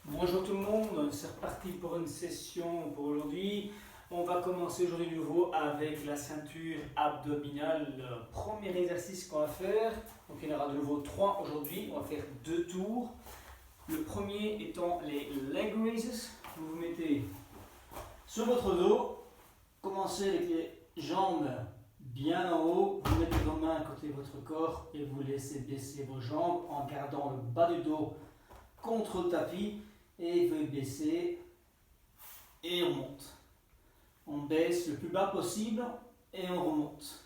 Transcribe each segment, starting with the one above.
Bonjour tout le monde, c'est reparti pour une session pour aujourd'hui. On va commencer aujourd'hui de nouveau avec la ceinture abdominale. Le premier exercice qu'on va faire, donc il y en aura de nouveau 3 aujourd'hui, on va faire 2 tours. Le premier étant les leg raises. Vous vous mettez sur votre dos, commencez avec les jambes bien en haut, vous mettez vos mains à côté de votre corps et vous laissez baisser vos jambes en gardant le bas du dos contre le tapis. Et vous baissez et on monte. On baisse le plus bas possible et on remonte.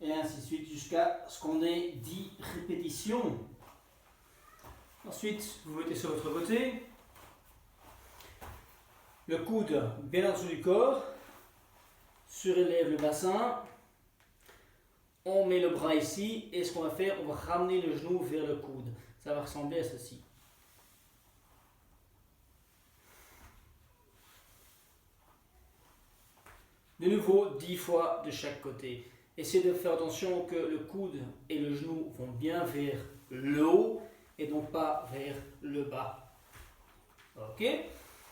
Et ainsi de suite jusqu'à ce qu'on ait 10 répétitions. Ensuite, vous mettez sur votre côté. Le coude bien en dessous du corps. Surélève le bassin. On met le bras ici. Et ce qu'on va faire, on va ramener le genou vers le coude. Ça va ressembler à ceci. De nouveau, 10 fois de chaque côté. Essayez de faire attention que le coude et le genou vont bien vers le haut et donc pas vers le bas. Ok?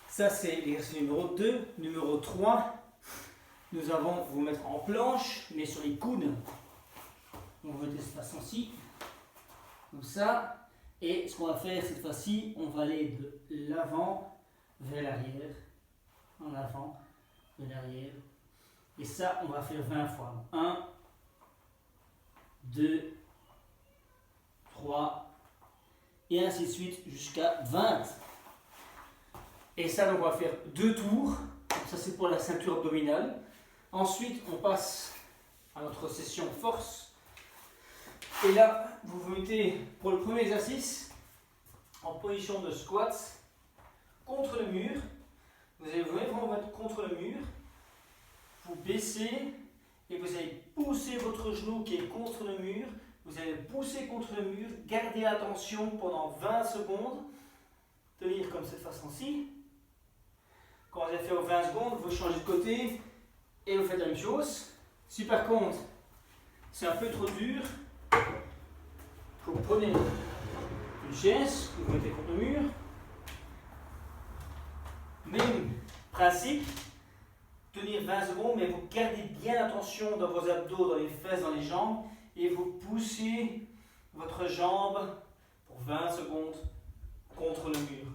Ça c'est l'exercice numéro 2. Numéro 3, nous allons vous mettre en planche, mais sur les coudes. On va mettre de cette façon-ci. Comme ça. Et ce qu'on va faire cette fois-ci, on va aller de l'avant vers l'arrière. En avant, vers l'arrière. Et ça, on va faire 20 fois. 1, 2, 3, et ainsi de suite jusqu'à 20. Et ça, on va faire 2 tours. Ça, c'est pour la ceinture abdominale. Ensuite, on passe à notre session force. Et là, vous vous mettez pour le premier exercice en position de squat contre le mur. Vous allez vraiment vous mettre contre le mur. Vous baissez et vous allez pousser votre genou qui est contre le mur. Vous allez pousser contre le mur, gardez attention pendant 20 secondes. Tenir comme cette façon-ci. Quand vous allez faire 20 secondes, vous changez de côté et vous faites la même chose. Si par contre c'est un peu trop dur, vous prenez une chaise, vous mettez contre le mur. Même principe. Tenir 20 secondes, mais vous gardez bien attention dans vos abdos, dans les fesses, dans les jambes, et vous poussez votre jambe pour 20 secondes contre le mur.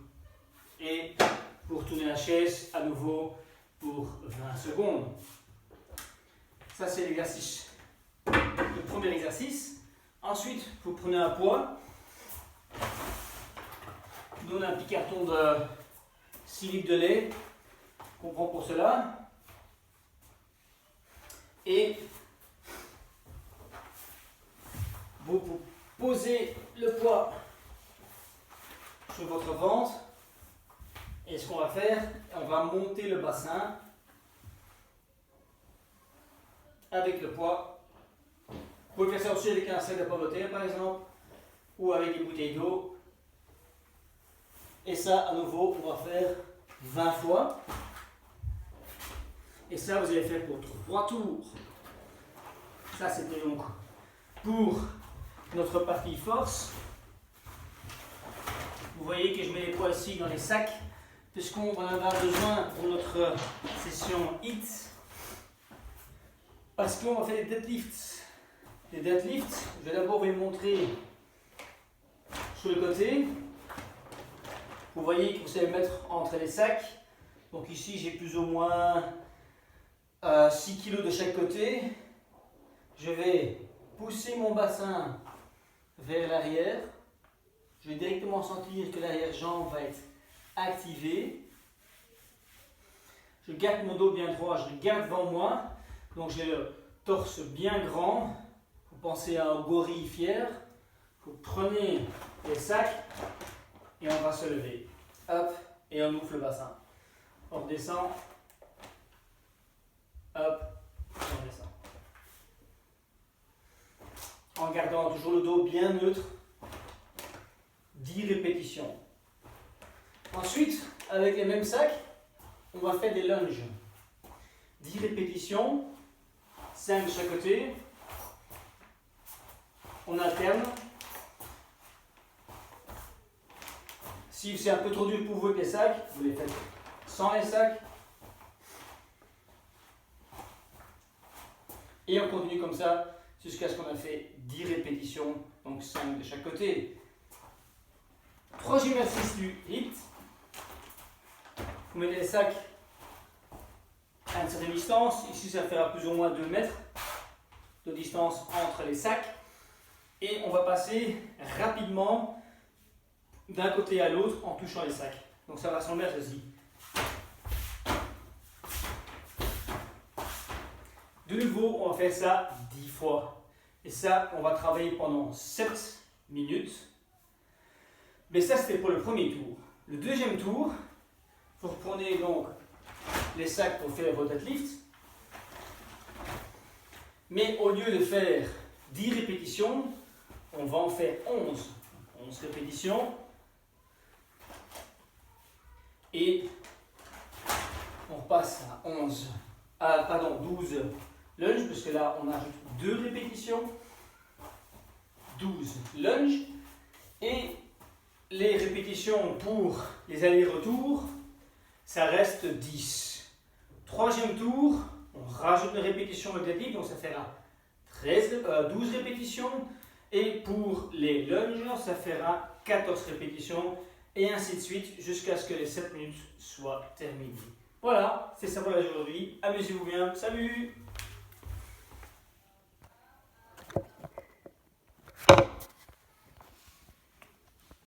Et pour tourner la chaise à nouveau pour 20 secondes. Ça c'est l'exercice, le premier exercice. Ensuite, vous prenez un poids. Nous on a un petit carton de 6 litres de lait qu'on prend pour cela. Et vous posez le poids sur votre ventre. Et ce qu'on va faire, on va monter le bassin avec le poids. Vous pouvez faire ça aussi avec un sac de pommes de terre par exemple, ou avec des bouteilles d'eau. Et ça, à nouveau, on va faire 20 fois. Et ça, vous allez faire pour 3 tours. Ça, c'était donc pour notre partie force. Vous voyez que je mets les poids ici dans les sacs, puisqu'on va en avoir besoin pour notre session HIIT. Parce qu'on va faire des deadlifts. Les deadlifts, je vais d'abord vous les montrer sur le côté. Vous voyez que vous allez mettre entre les sacs. Donc ici, j'ai plus ou moins 6 kg de chaque côté. Je vais pousser mon bassin vers l'arrière. Je vais directement sentir que l'arrière-jambe va être activée. Je garde mon dos bien droit, je le garde devant moi. Donc j'ai le torse bien grand. Vous pensez à un gorille fier. Vous prenez les sacs et on va se lever. Hop, et on ouvre le bassin. On redescend. Hop, on descend. En gardant toujours le dos bien neutre. 10 répétitions. Ensuite, avec les mêmes sacs, on va faire des lunges. 10 répétitions, 5 de chaque côté. On alterne. Si c'est un peu trop dur pour vous avec les sacs, vous les faites sans les sacs. Et on continue comme ça jusqu'à ce qu'on a fait 10 répétitions, donc 5 de chaque côté. Troisième exercice du HIIT. Vous mettez les sacs à une certaine distance. Ici, ça fera plus ou moins 2 mètres de distance entre les sacs. Et on va passer rapidement d'un côté à l'autre en touchant les sacs. Donc ça va ressembler à ceci. De nouveau, on va faire ça 10 fois. Et ça, on va travailler pendant 7 minutes. Mais ça, c'était pour le premier tour. Le deuxième tour, vous reprenez donc les sacs pour faire votre deadlift. Mais au lieu de faire 10 répétitions, on va en faire 11. 11 répétitions. Et on repasse à 12 lunges, parce que là, on ajoute 2 répétitions. 12 lunges. Et les répétitions pour les allers-retours, ça reste 10. Troisième tour, on rajoute une répétition avec la donc ça fera 12 répétitions. Et pour les lunges, ça fera 14 répétitions. Et ainsi de suite, jusqu'à ce que les 7 minutes soient terminées. Voilà, c'est ça pour aujourd'hui. Amusez-vous bien. Salut!